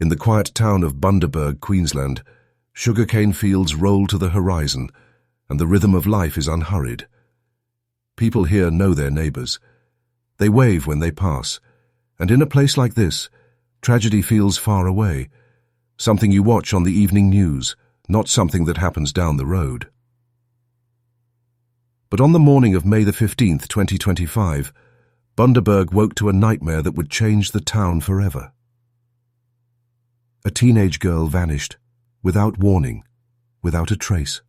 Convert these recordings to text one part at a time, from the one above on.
In the quiet town of Bundaberg, Queensland, sugarcane fields roll to the horizon, and the rhythm of life is unhurried. People here know their neighbours. They wave when they pass, and in a place like this, tragedy feels far away, something you watch on the evening news, not something that happens down the road. But on the morning of May the 15th, 2025, Bundaberg woke to a nightmare that would change the town forever. A teenage girl vanished, without warning, without a trace.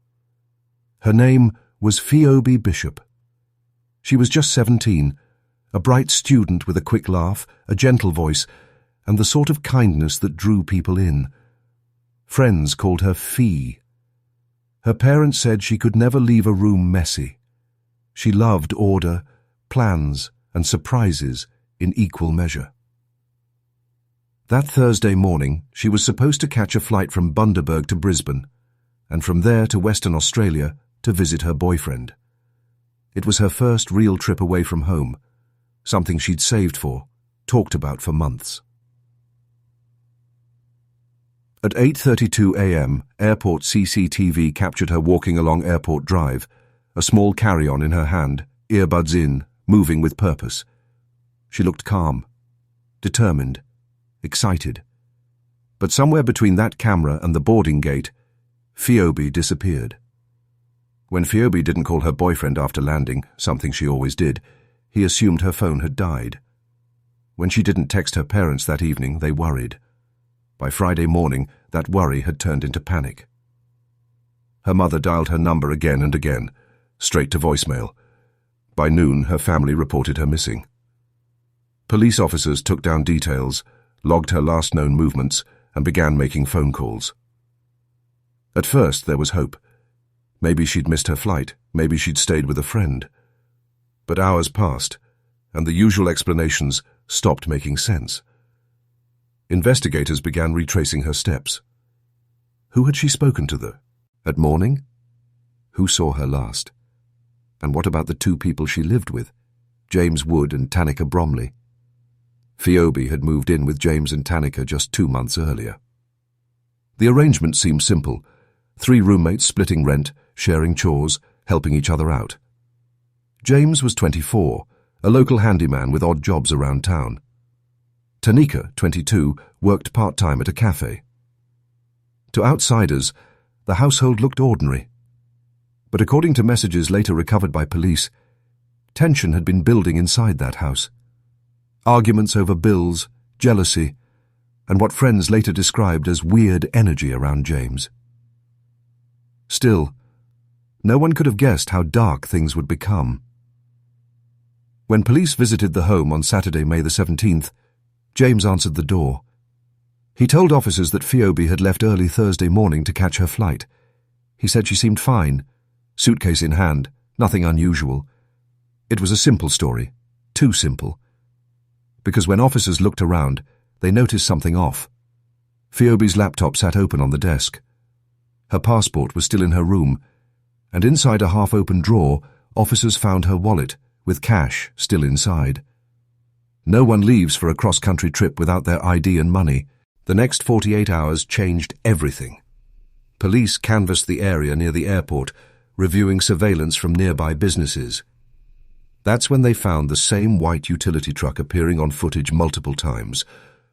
Her name was Pheobe Bishop. She was just 17, a bright student with a quick laugh, a gentle voice, and the sort of kindness that drew people in. Friends called her Phoebe. Her parents said she could never leave a room messy. She loved order, plans, and surprises in equal measure. That Thursday morning, she was supposed to catch a flight from Bundaberg to Brisbane, and from there to Western Australia to visit her boyfriend. It was her first real trip away from home, something she'd saved for, talked about for months. At 8:32 a.m., airport CCTV captured her walking along Airport Drive, a small carry-on in her hand, earbuds in, moving with purpose. She looked calm, determined, excited. But somewhere between that camera and the boarding gate, Pheobe disappeared. When Pheobe didn't call her boyfriend after landing, something she always did, he assumed her phone had died. When she didn't text her parents that evening, they worried. By Friday morning, that worry had turned into panic. Her mother dialed her number again and again, straight to voicemail. By noon, her family reported her missing. Police officers took down details, logged her last known movements, and began making phone calls. At first, there was hope. Maybe she'd missed her flight, maybe she'd stayed with a friend. But hours passed, and the usual explanations stopped making sense. Investigators began retracing her steps. Who had she spoken to, though? At morning? Who saw her last? And what about the two people she lived with, James Wood and Tanika Bromley? Pheobe had moved in with James and Tanika just 2 months earlier. The arrangement seemed simple. 3 roommates splitting rent, sharing chores, helping each other out. James was 24, a local handyman with odd jobs around town. Tanika, 22, worked part-time at a cafe. To outsiders, the household looked ordinary. But according to messages later recovered by police, tension had been building inside that house. Arguments over bills, jealousy, and what friends later described as weird energy around James. Still, no one could have guessed how dark things would become. When police visited the home on Saturday, May the 17th, James answered the door. He told officers that Pheobe had left early Thursday morning to catch her flight. He said she seemed fine, suitcase in hand, nothing unusual. It was a simple story, too simple. Because when officers looked around, they noticed something off. Pheobe's laptop sat open on the desk. Her passport was still in her room, and inside a half-open drawer, officers found her wallet, with cash still inside. No one leaves for a cross-country trip without their ID and money. The next 48 hours changed everything. Police canvassed the area near the airport, reviewing surveillance from nearby businesses. That's when they found the same white utility truck appearing on footage multiple times,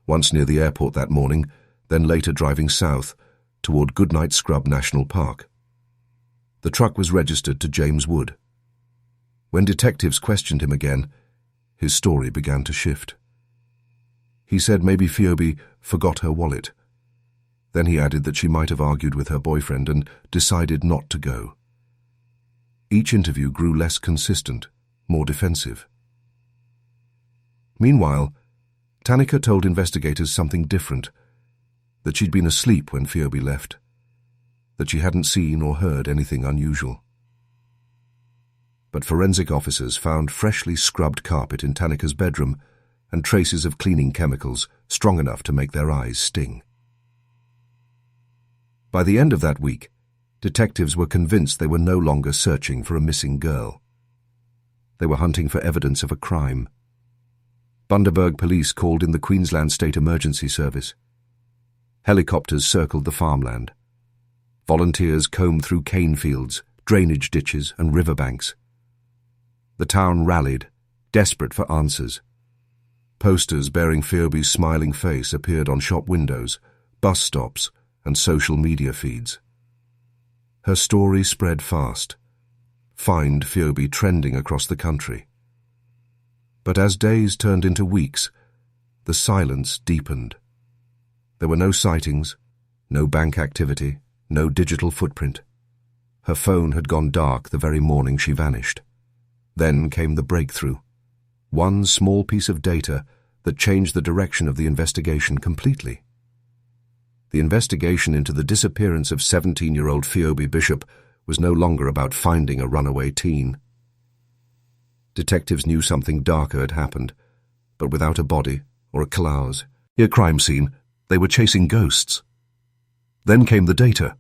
once near the airport that morning, then later driving south, toward Goodnight Scrub National Park. The truck was registered to James Wood. When detectives questioned him again, his story began to shift. He said maybe Pheobe forgot her wallet. Then he added that she might have argued with her boyfriend and decided not to go. Each interview grew less consistent, more defensive. Meanwhile, Tanika told investigators something different, that she'd been asleep when Pheobe left, that she hadn't seen or heard anything unusual. But forensic officers found freshly scrubbed carpet in Tanika's bedroom and traces of cleaning chemicals strong enough to make their eyes sting. By the end of that week, detectives were convinced they were no longer searching for a missing girl. They were hunting for evidence of a crime. Bundaberg police called in the Queensland State Emergency Service. Helicopters circled the farmland. Volunteers combed through cane fields, drainage ditches, and riverbanks. The town rallied, desperate for answers. Posters bearing Phoebe's smiling face appeared on shop windows, bus stops, and social media feeds. Her story spread fast. Find Phoebe trending across the country. But as days turned into weeks, the silence deepened. There were no sightings, no bank activity, no digital footprint. Her phone had gone dark the very morning she vanished. Then came the breakthrough. One small piece of data that changed the direction of the investigation completely. The investigation into the disappearance of 17-year-old Pheobe Bishop was no longer about finding a runaway teen. Detectives knew something darker had happened, but without a body or a cause. A crime scene, they were chasing ghosts. Then came the data.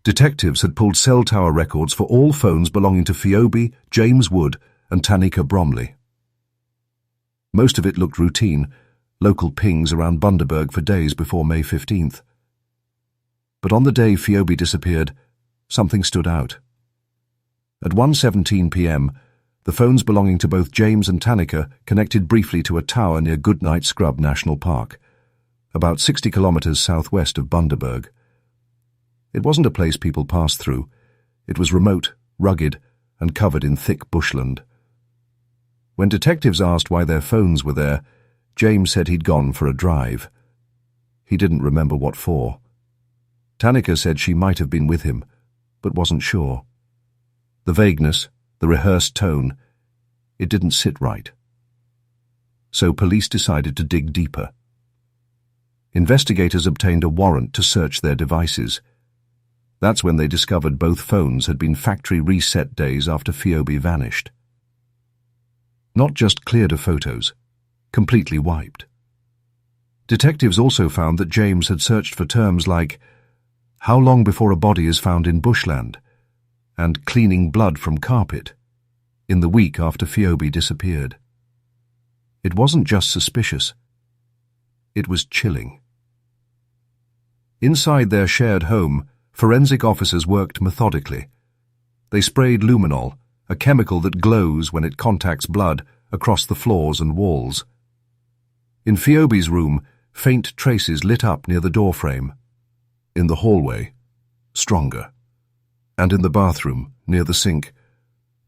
Detectives had pulled cell tower records for all phones belonging to Phoebe, James Wood, and Tanika Bromley. Most of it looked routine, local pings around Bundaberg for days before May 15th. But on the day Phoebe disappeared, something stood out. At 1:17 p.m., the phones belonging to both James and Tanika connected briefly to a tower near Goodnight Scrub National Park, about 60 kilometers southwest of Bundaberg. It wasn't a place people passed through. It was remote, rugged, and covered in thick bushland. When detectives asked why their phones were there, James said he'd gone for a drive. He didn't remember what for. Tanika said she might have been with him, but wasn't sure. The vagueness, the rehearsed tone, it didn't sit right. So police decided to dig deeper. Investigators obtained a warrant to search their devices. That's when they discovered both phones had been factory reset days after Phoebe vanished. Not just cleared of photos, completely wiped. Detectives also found that James had searched for terms like "how long before a body is found in bushland" and "cleaning blood from carpet" in the week after Phoebe disappeared. It wasn't just suspicious. It was chilling. Inside their shared home, forensic officers worked methodically. They sprayed luminol, a chemical that glows when it contacts blood, across the floors and walls. In Phoebe's room, faint traces lit up near the doorframe. In the hallway, stronger. And in the bathroom, near the sink,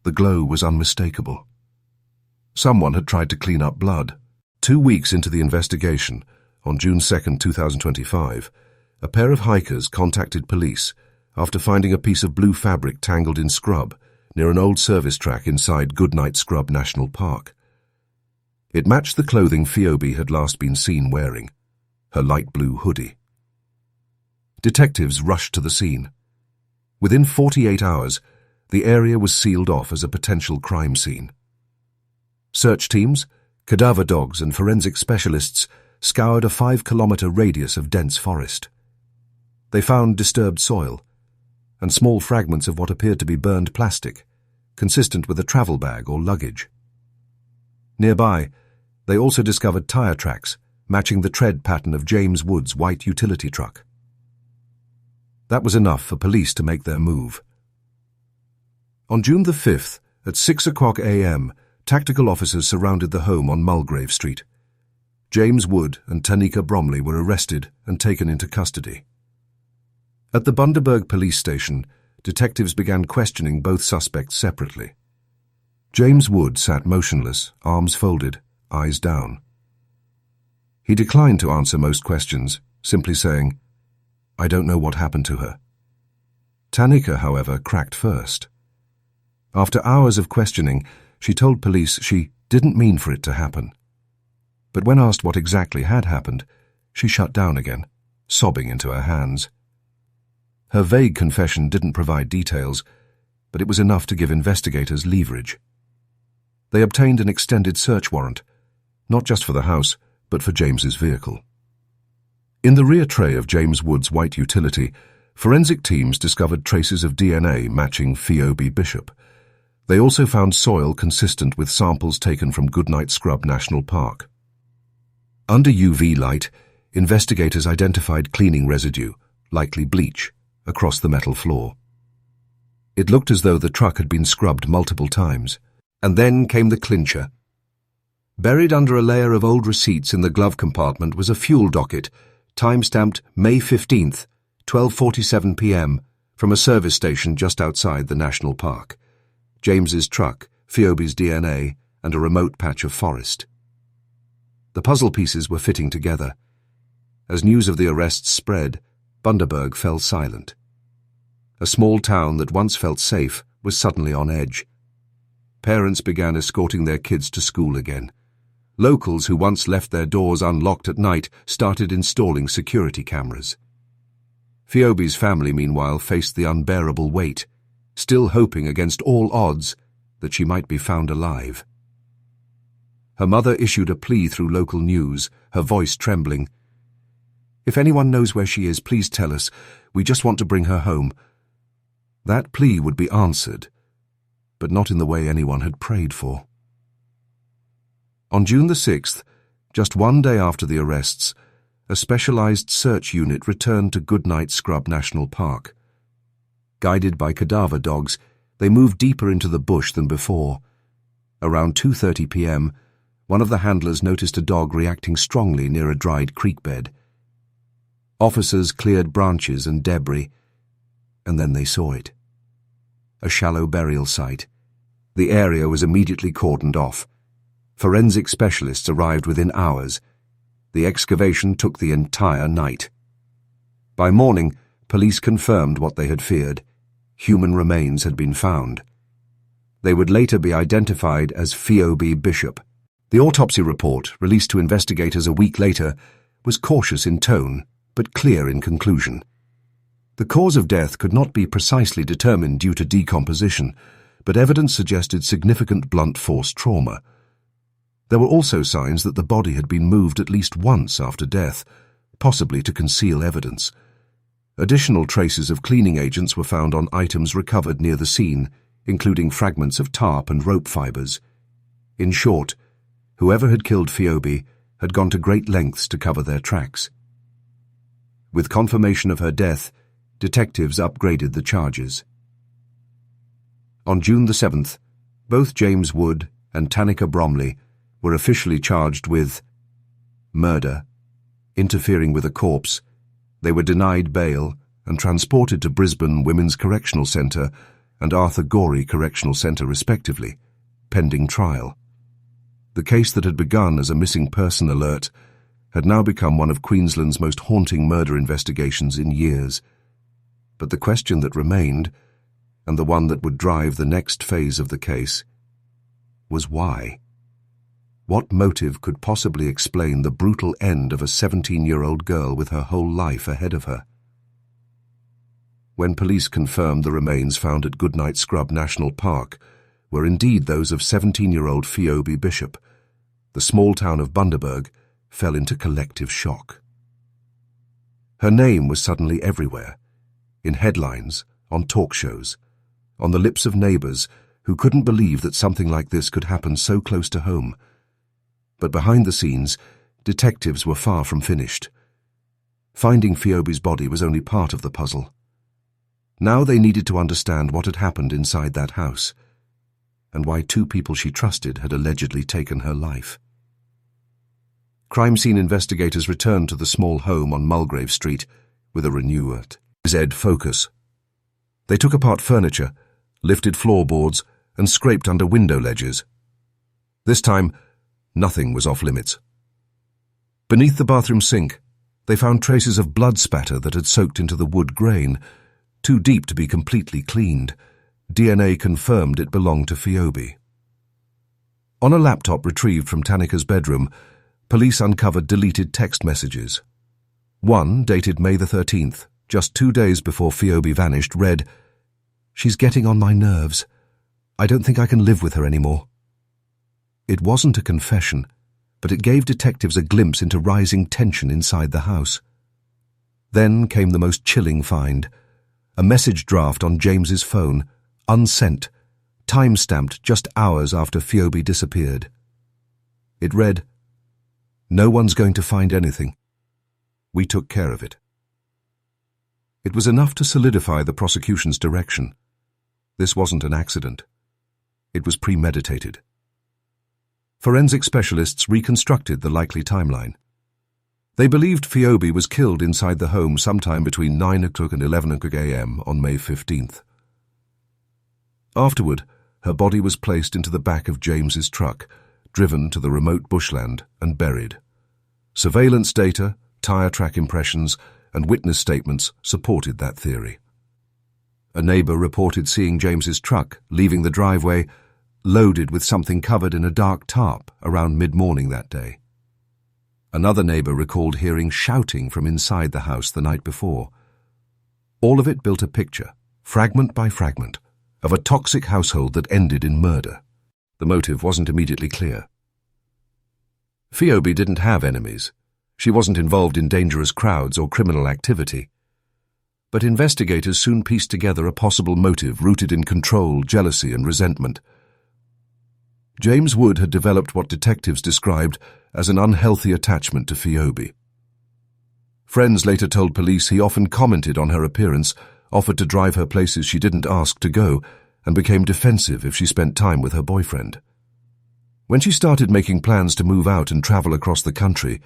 the glow was unmistakable. Someone had tried to clean up blood. 2 weeks into the investigation, on June 2, 2025, a pair of hikers contacted police after finding a piece of blue fabric tangled in scrub near an old service track inside Goodnight Scrub National Park. It matched the clothing Phoebe had last been seen wearing, her light blue hoodie. Detectives rushed to the scene. Within 48 hours, the area was sealed off as a potential crime scene. Search teams, cadaver dogs, and forensic specialists scoured a 5-kilometer radius of dense forest. They found disturbed soil and small fragments of what appeared to be burned plastic, consistent with a travel bag or luggage. Nearby, they also discovered tire tracks matching the tread pattern of James Wood's white utility truck. That was enough for police to make their move. On June the 5th, at 6 o'clock a.m., tactical officers surrounded the home on Mulgrave Street. James Wood and Tanika Bromley were arrested and taken into custody. At the Bundaberg police station, detectives began questioning both suspects separately. James Wood sat motionless, arms folded, eyes down. He declined to answer most questions, simply saying, "I don't know what happened to her." Tanika, however, cracked first. After hours of questioning, she told police she didn't mean for it to happen. But when asked what exactly had happened, she shut down again, sobbing into her hands. Her vague confession didn't provide details, but it was enough to give investigators leverage. They obtained an extended search warrant, not just for the house, but for James's vehicle. In the rear tray of James Wood's white utility, forensic teams discovered traces of DNA matching Pheobe Bishop. They also found soil consistent with samples taken from Goodnight Scrub National Park. Under UV light, investigators identified cleaning residue, likely bleach, across the metal floor. It looked as though the truck had been scrubbed multiple times. And then came the clincher. Buried under a layer of old receipts in the glove compartment was a fuel docket, time-stamped May 15th, 12:47 p.m., from a service station just outside the national park. James's truck, Phoebe's DNA, and a remote patch of forest. The puzzle pieces were fitting together. As news of the arrests spread, Bundaberg fell silent. A small town that once felt safe was suddenly on edge. Parents began escorting their kids to school again. Locals who once left their doors unlocked at night started installing security cameras. Phoebe's family, meanwhile, faced the unbearable weight, still hoping against all odds that she might be found alive. Her mother issued a plea through local news, her voice trembling. "If anyone knows where she is, please tell us. We just want to bring her home." That plea would be answered, but not in the way anyone had prayed for. On June the 6th, just one day after the arrests, a specialized search unit returned to Goodnight Scrub National Park. Guided by cadaver dogs, they moved deeper into the bush than before. Around 2:30 p.m., one of the handlers noticed a dog reacting strongly near a dried creek bed. Officers cleared branches and debris, and then they saw it. A shallow burial site. The area was immediately cordoned off. Forensic specialists arrived within hours. The excavation took the entire night. By morning, police confirmed what they had feared. Human remains had been found. They would later be identified as Pheobe Bishop. The autopsy report, released to investigators a week later, was cautious in tone, but clear in conclusion. The cause of death could not be precisely determined due to decomposition, but evidence suggested significant blunt force trauma. There were also signs that the body had been moved at least once after death, possibly to conceal evidence. Additional traces of cleaning agents were found on items recovered near the scene, including fragments of tarp and rope fibers. In short, whoever had killed Phoebe had gone to great lengths to cover their tracks. With confirmation of her death, detectives upgraded the charges. On June the 7th, both James Wood and Tanika Bromley were officially charged with murder, interfering with a corpse. They were denied bail and transported to Brisbane Women's Correctional Centre and Arthur Gorey Correctional Centre respectively, pending trial. The case that had begun as a missing person alert had now become one of Queensland's most haunting murder investigations in years. But the question that remained, and the one that would drive the next phase of the case, was why? What motive could possibly explain the brutal end of a 17-year-old girl with her whole life ahead of her? When police confirmed the remains found at Goodnight Scrub National Park were indeed those of 17-year-old Pheobe Bishop, the small town of Bundaberg fell into collective shock. Her name was suddenly everywhere, in headlines, on talk shows, on the lips of neighbours who couldn't believe that something like this could happen so close to home. But behind the scenes, detectives were far from finished. Finding Phoebe's body was only part of the puzzle. Now they needed to understand what had happened inside that house, and why two people she trusted had allegedly taken her life. Crime scene investigators returned to the small home on Mulgrave Street with a renewed focus. They took apart furniture, lifted floorboards, and scraped under window ledges. This time, nothing was off limits. Beneath the bathroom sink, they found traces of blood spatter that had soaked into the wood grain, too deep to be completely cleaned. DNA confirmed it belonged to Phoebe. On a laptop retrieved from Tanika's bedroom, police uncovered deleted text messages. One, dated May the 13th, just 2 days before Phoebe vanished, read, "She's getting on my nerves. I don't think I can live with her anymore." It wasn't a confession, but it gave detectives a glimpse into rising tension inside the house. Then came the most chilling find, a message draft on James's phone, unsent, time-stamped just hours after Phoebe disappeared. It read, "No one's going to find anything. We took care of it. It was enough to solidify the prosecution's direction. This wasn't an accident. It was premeditated. Forensic specialists reconstructed the likely timeline. They believed Pheobe was killed inside the home sometime between 9 o'clock and 11 o'clock a.m. on May 15th. Afterward, her body was placed into the back of James's truck, driven to the remote bushland and buried. Surveillance data, tire track impressions, and witness statements supported that theory. A neighbor reported seeing James's truck leaving the driveway loaded with something covered in a dark tarp around mid-morning that day. Another neighbor recalled hearing shouting from inside the house the night before. All of it built a picture, fragment by fragment, of a toxic household that ended in murder. The motive wasn't immediately clear. Pheobe didn't have enemies. She wasn't involved in dangerous crowds or criminal activity. But investigators soon pieced together a possible motive rooted in control, jealousy, and resentment. James Wood had developed what detectives described as an unhealthy attachment to Pheobe. Friends later told police he often commented on her appearance, offered to drive her places she didn't ask to go, and became defensive if she spent time with her boyfriend. When she started making plans to move out and travel across the country,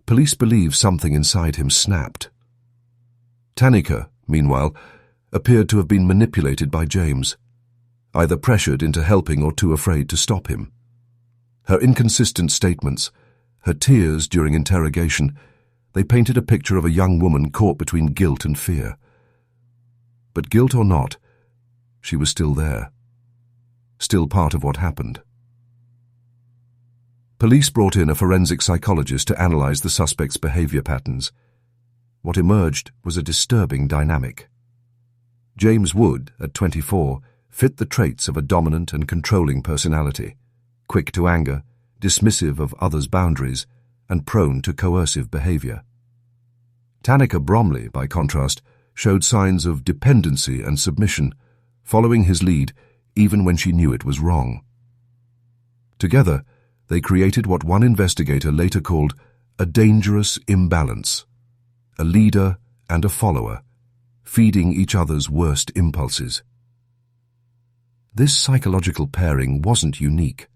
police believe something inside him snapped. Tanika, meanwhile, appeared to have been manipulated by James, either pressured into helping or too afraid to stop him. Her inconsistent statements, her tears during interrogation, they painted a picture of a young woman caught between guilt and fear. But guilt or not, she was still there, still part of what happened. Police brought in a forensic psychologist to analyze the suspect's behavior patterns. What emerged was a disturbing dynamic. James Wood, at 24, fit the traits of a dominant and controlling personality, quick to anger, dismissive of others' boundaries, and prone to coercive behavior. Tanika Bromley, by contrast, showed signs of dependency and submission, following his lead even when she knew it was wrong. Together, they created what one investigator later called a dangerous imbalance, a leader and a follower, feeding each other's worst impulses. This psychological pairing wasn't unique.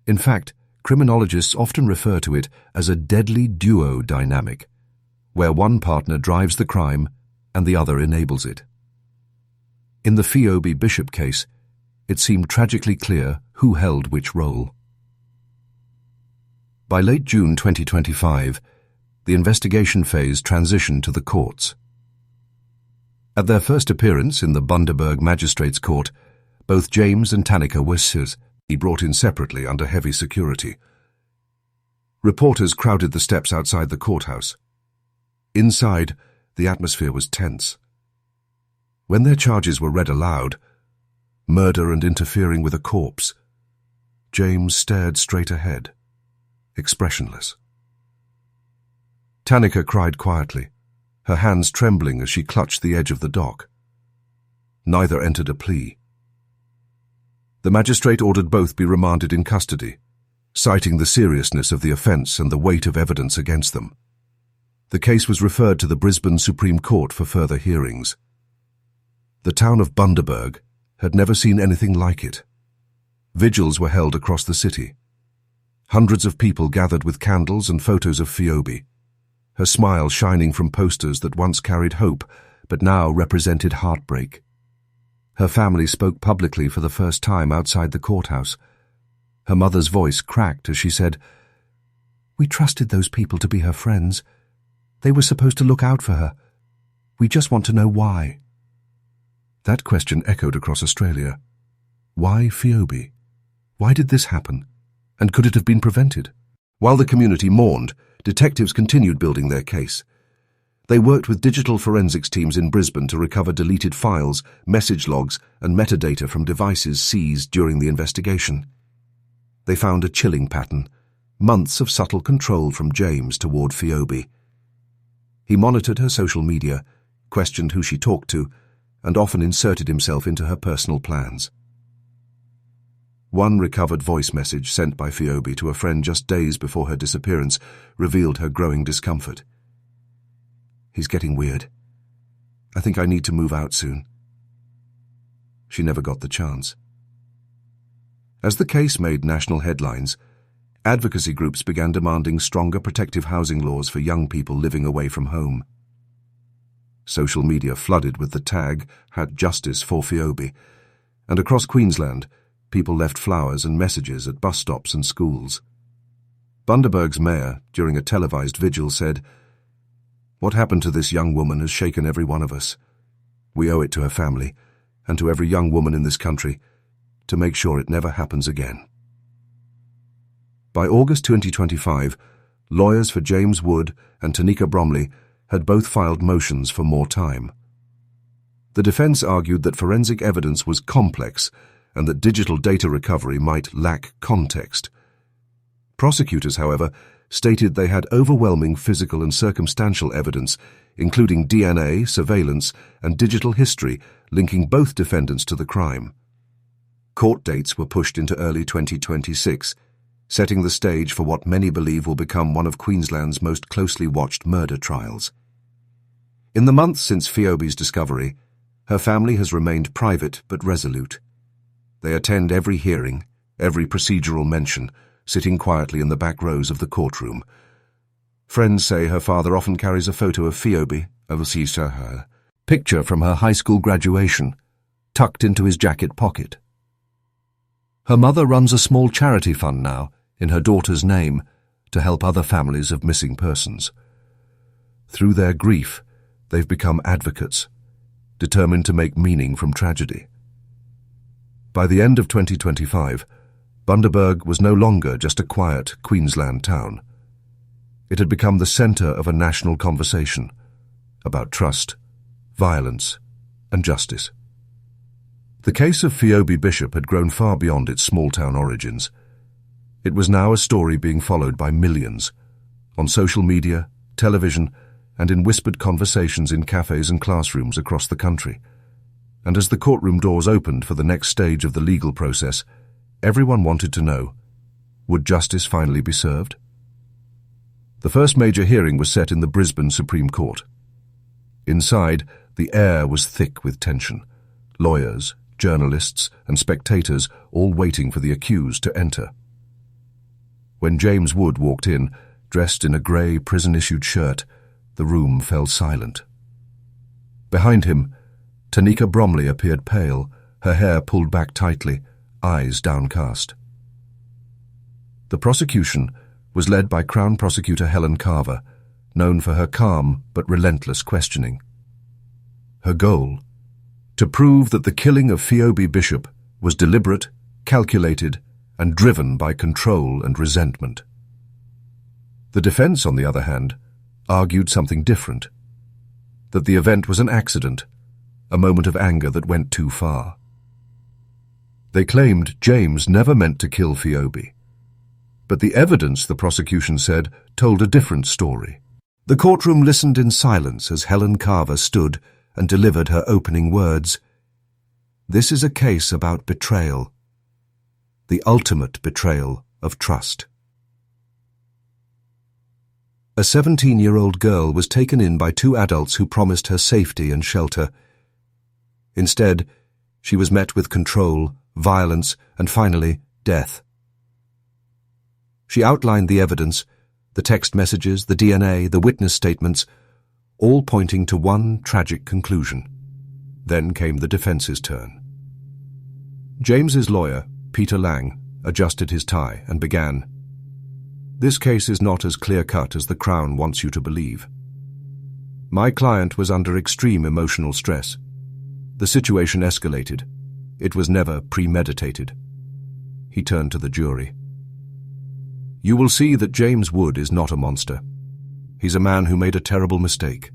In fact, criminologists often refer to it as a deadly duo dynamic, where one partner drives the crime and the other enables it. In the Pheobe Bishop case, it seemed tragically clear who held which role. By late June 2025, the investigation phase transitioned to the courts. At their first appearance in the Bundaberg Magistrates' Court, both James and Tanika were brought in separately under heavy security. Reporters crowded the steps outside the courthouse. Inside, the atmosphere was tense. When their charges were read aloud, murder and interfering with a corpse, James stared straight ahead, expressionless. Tanika cried quietly, her hands trembling as she clutched the edge of the dock. Neither entered a plea. The magistrate ordered both be remanded in custody, citing the seriousness of the offence and the weight of evidence against them. The case was referred to the Brisbane Supreme Court for further hearings. The town of Bundaberg had never seen anything like it. Vigils were held across the city. Hundreds of people gathered with candles and photos of Pheobe, her smile shining from posters that once carried hope but now represented heartbreak. Her family spoke publicly for the first time outside the courthouse. Her mother's voice cracked as she said, "We trusted those people to be her friends. They were supposed to look out for her. We just want to know why." That question echoed across Australia. Why Pheobe? Why did this happen? And could it have been prevented? While the community mourned, detectives continued building their case. They worked with digital forensics teams in Brisbane to recover deleted files, message logs, and metadata from devices seized during the investigation. They found a chilling pattern, months of subtle control from James toward Pheobe. He monitored her social media, questioned who she talked to, and often inserted himself into her personal plans. One recovered voice message sent by Pheobe to a friend just days before her disappearance revealed her growing discomfort. He's getting weird. I think I need to move out soon. She never got the chance. As the case made national headlines, advocacy groups began demanding stronger protective housing laws for young people living away from home. Social media flooded with the tag #Justice for Pheobe, and across Queensland, people left flowers and messages at bus stops and schools. Bundaberg's mayor, during a televised vigil, said, "What happened to this young woman has shaken every one of us. We owe it to her family, and to every young woman in this country, to make sure it never happens again." By August 2025, lawyers for James Wood and Tanika Bromley had both filed motions for more time. The defense argued that forensic evidence was complex and that digital data recovery might lack context. Prosecutors, however, stated they had overwhelming physical and circumstantial evidence, including DNA, surveillance, and digital history linking both defendants to the crime. Court dates were pushed into early 2026, setting the stage for what many believe will become one of Queensland's most closely watched murder trials. In the months since Pheobe's discovery, her family has remained private but resolute. They attend every hearing, every procedural mention, sitting quietly in the back rows of the courtroom. Friends say her father often carries a photo of Pheobe, her picture from her high school graduation, tucked into his jacket pocket. Her mother runs a small charity fund now, in her daughter's name, to help other families of missing persons. Through their grief, they've become advocates, determined to make meaning from tragedy. By the end of 2025, Bundaberg was no longer just a quiet Queensland town. It had become the centre of a national conversation about trust, violence, and justice. The case of Pheobe Bishop had grown far beyond its small-town origins. It was now a story being followed by millions, on social media, television, and in whispered conversations in cafes and classrooms across the country. And as the courtroom doors opened for the next stage of the legal process, everyone wanted to know, would justice finally be served? The first major hearing was set in the Brisbane Supreme Court. Inside, the air was thick with tension. Lawyers, journalists, and spectators all waiting for the accused to enter. When James Wood walked in, dressed in a grey prison-issued shirt, the room fell silent. Behind him, Tanika Bromley appeared pale, her hair pulled back tightly, eyes downcast. The prosecution was led by Crown Prosecutor Helen Carver, known for her calm but relentless questioning. Her goal? To prove that the killing of Pheobe Bishop was deliberate, calculated, and driven by control and resentment. The defense, on the other hand, argued something different, that the event was an accident, a moment of anger that went too far. They claimed James never meant to kill Pheobe, but the evidence, the prosecution said, told a different story. The courtroom listened in silence as Helen Carver stood and delivered her opening words. This is a case about betrayal, the ultimate betrayal of trust. A 17-year-old girl was taken in by two adults who promised her safety and shelter. Instead, she was met with control, violence, and finally, death. She outlined the evidence, the text messages, the DNA, the witness statements, all pointing to one tragic conclusion. Then came the defense's turn. James's lawyer, Peter Lang, adjusted his tie and began, "This case is not as clear-cut as the Crown wants you to believe. My client was under extreme emotional stress. The situation escalated. It was never premeditated." He turned to the jury. "You will see that James Wood is not a monster. He's a man who made a terrible mistake."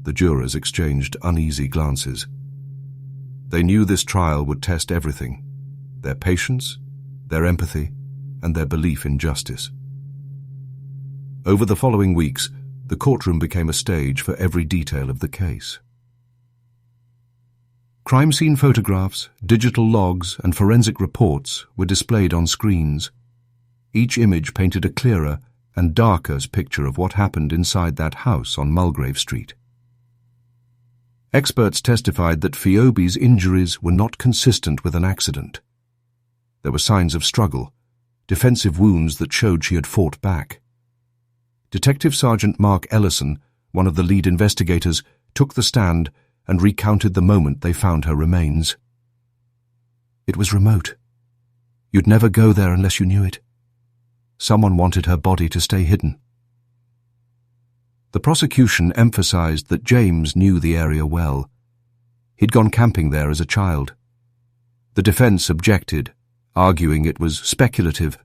The jurors exchanged uneasy glances. They knew this trial would test everything: their patience, their empathy, and their belief in justice. Over the following weeks, the courtroom became a stage for every detail of the case. Crime scene photographs, digital logs, and forensic reports were displayed on screens. Each image painted a clearer and darker picture of what happened inside that house on Mulgrave Street. Experts testified that Pheobe's injuries were not consistent with an accident. There were signs of struggle, defensive wounds that showed she had fought back. Detective Sergeant Mark Ellison, one of the lead investigators, took the stand and recounted the moment they found her remains. It was remote. You'd never go there unless you knew it. Someone wanted her body to stay hidden. The prosecution emphasized that James knew the area well. He'd gone camping there as a child. The defense objected, arguing it was speculative,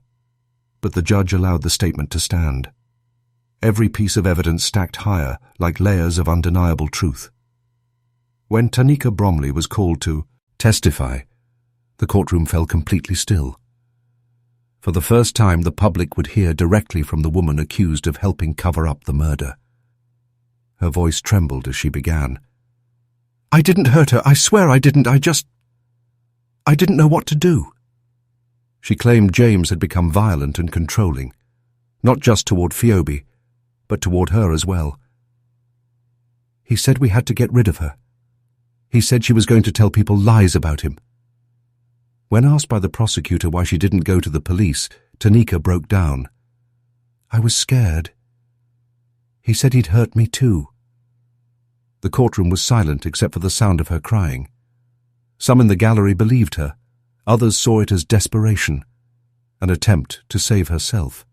but the judge allowed the statement to stand. Every piece of evidence stacked higher, like layers of undeniable truth. When Tanika Bromley was called to testify, the courtroom fell completely still. For the first time, the public would hear directly from the woman accused of helping cover up the murder. Her voice trembled as she began. "I didn't hurt her. I swear I didn't. I didn't know what to do." She claimed James had become violent and controlling, not just toward Phoebe, but toward her as well. "He said we had to get rid of her. He said she was going to tell people lies about him." When asked by the prosecutor why she didn't go to the police, Tanika broke down. "I was scared. He said he'd hurt me too." The courtroom was silent except for the sound of her crying. Some in the gallery believed her. Others saw it as desperation, an attempt to save herself.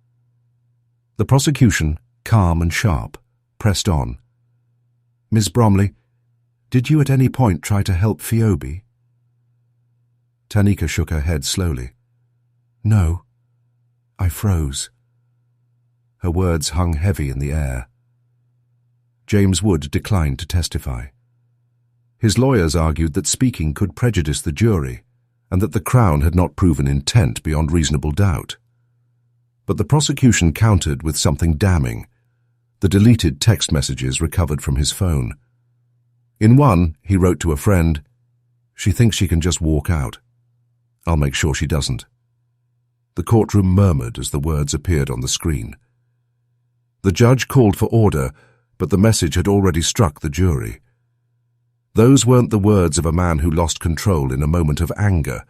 The prosecution, calm and sharp, pressed on. "Miss Bromley, did you at any point try to help Pheobe?" Tanika shook her head slowly. "No, I froze." Her words hung heavy in the air. James Wood declined to testify. His lawyers argued that speaking could prejudice the jury and that the Crown had not proven intent beyond reasonable doubt. But the prosecution countered with something damning: the deleted text messages recovered from his phone. In one, he wrote to a friend, "She thinks she can just walk out. I'll make sure she doesn't." The courtroom murmured as the words appeared on the screen. The judge called for order, but the message had already struck the jury. Those weren't the words of a man who lost control in a moment of anger.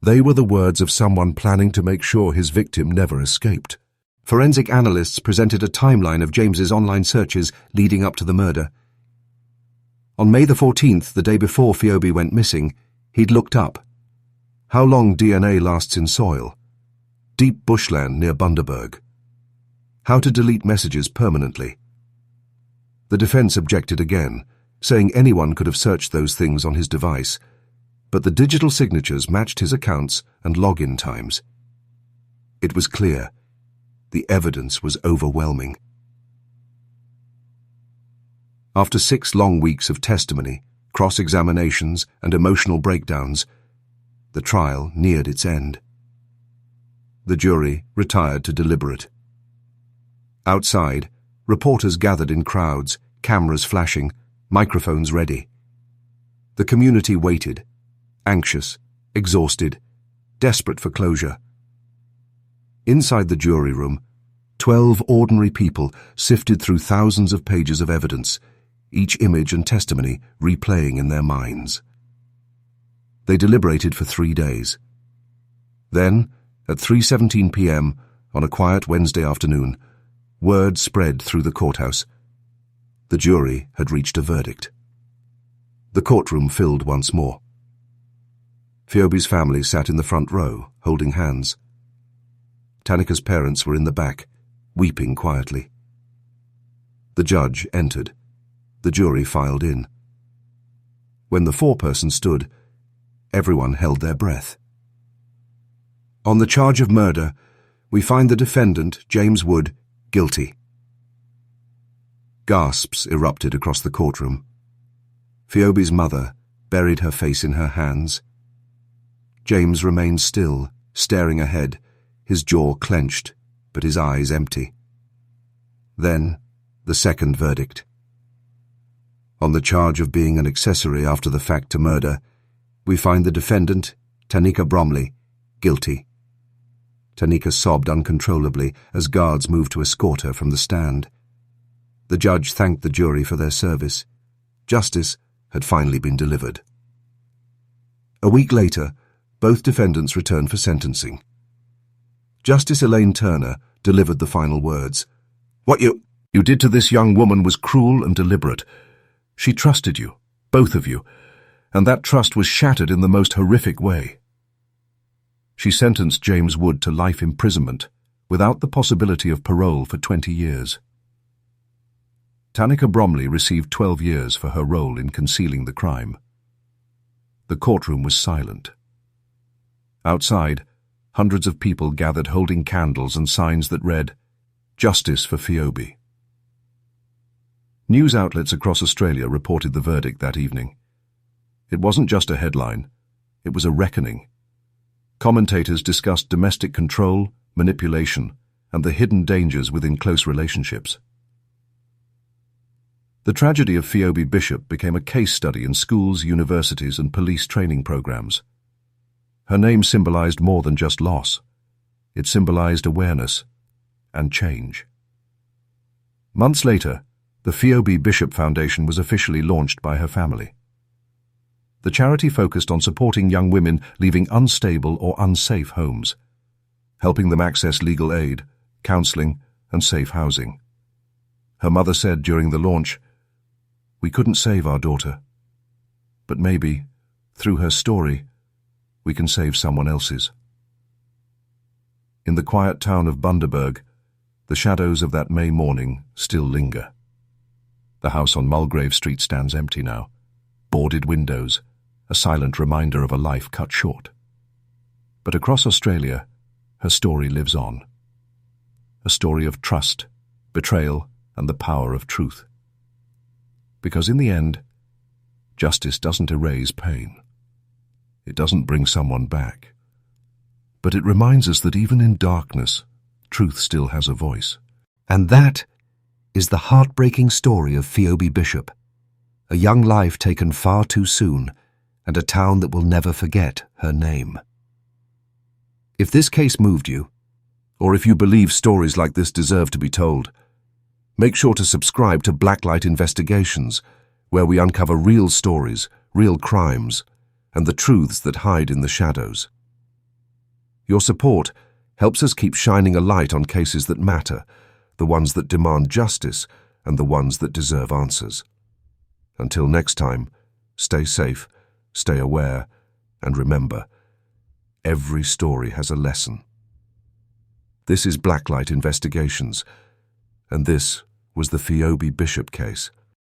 They were the words of someone planning to make sure his victim never escaped. Forensic analysts presented a timeline of James's online searches leading up to the murder. On May the 14th, the day before Phoebe went missing, he'd looked up. How long DNA lasts in soil? Deep bushland near Bundaberg. How to delete messages permanently. The defense objected again, saying anyone could have searched those things on his device, but the digital signatures matched his accounts and login times. It was clear. The evidence was overwhelming. After 6 long weeks of testimony, cross-examinations, and emotional breakdowns, the trial neared its end. The jury retired to deliberate. Outside, reporters gathered in crowds, cameras flashing, microphones ready. The community waited, anxious, exhausted, desperate for closure. Inside the jury room, 12 ordinary people sifted through thousands of pages of evidence, each image and testimony replaying in their minds. They deliberated for 3 days. Then, at 3:17 p.m. on a quiet Wednesday afternoon, word spread through the courthouse. The jury had reached a verdict. The courtroom filled once more. Phoebe's family sat in the front row, holding hands. Tanika's parents were in the back, weeping quietly. The judge entered. The jury filed in. When the foreperson stood, everyone held their breath. On the charge of murder, we find the defendant, James Wood, guilty. Gasps erupted across the courtroom. Phoebe's mother buried her face in her hands. James remained still, staring ahead, his jaw clenched, but his eyes empty. Then, the second verdict. On the charge of being an accessory after the fact to murder, we find the defendant, Tanika Bromley, guilty. Tanika sobbed uncontrollably as guards moved to escort her from the stand. The judge thanked the jury for their service. Justice had finally been delivered. A week later, both defendants returned for sentencing. Justice Elaine Turner delivered the final words. "What you did to this young woman was cruel and deliberate. She trusted you, both of you, and that trust was shattered in the most horrific way." She sentenced James Wood to life imprisonment without the possibility of parole for 20 years. Tanika Bromley received 12 years for her role in concealing the crime. The courtroom was silent. Outside, hundreds of people gathered holding candles and signs that read, "Justice for Pheobe." News outlets across Australia reported the verdict that evening. It wasn't just a headline, it was a reckoning. Commentators discussed domestic control, manipulation, and the hidden dangers within close relationships. The tragedy of Pheobe Bishop became a case study in schools, universities, and police training programs. Her name symbolized more than just loss. It symbolized awareness and change. Months later, the Phoebe Bishop Foundation was officially launched by her family. The charity focused on supporting young women leaving unstable or unsafe homes, helping them access legal aid, counseling, and safe housing. Her mother said during the launch, "We couldn't save our daughter, but maybe, through her story, we can save someone else's." In the quiet town of Bundaberg, the shadows of that May morning still linger. The house on Mulgrave Street stands empty now, boarded windows, a silent reminder of a life cut short. But across Australia, her story lives on. A story of trust, betrayal, and the power of truth. Because in the end, justice doesn't erase pain. It doesn't bring someone back. But it reminds us that even in darkness, truth still has a voice. And that is the heartbreaking story of Phoebe Bishop, a young life taken far too soon, and a town that will never forget her name. If this case moved you, or if you believe stories like this deserve to be told, make sure to subscribe to Blacklight Investigations, where we uncover real stories, real crimes, and the truths that hide in the shadows. Your support helps us keep shining a light on cases that matter, the ones that demand justice, and the ones that deserve answers. Until next time, stay safe, stay aware, and remember, every story has a lesson. This is Blacklight Investigations, and this was the Phoebe Bishop case.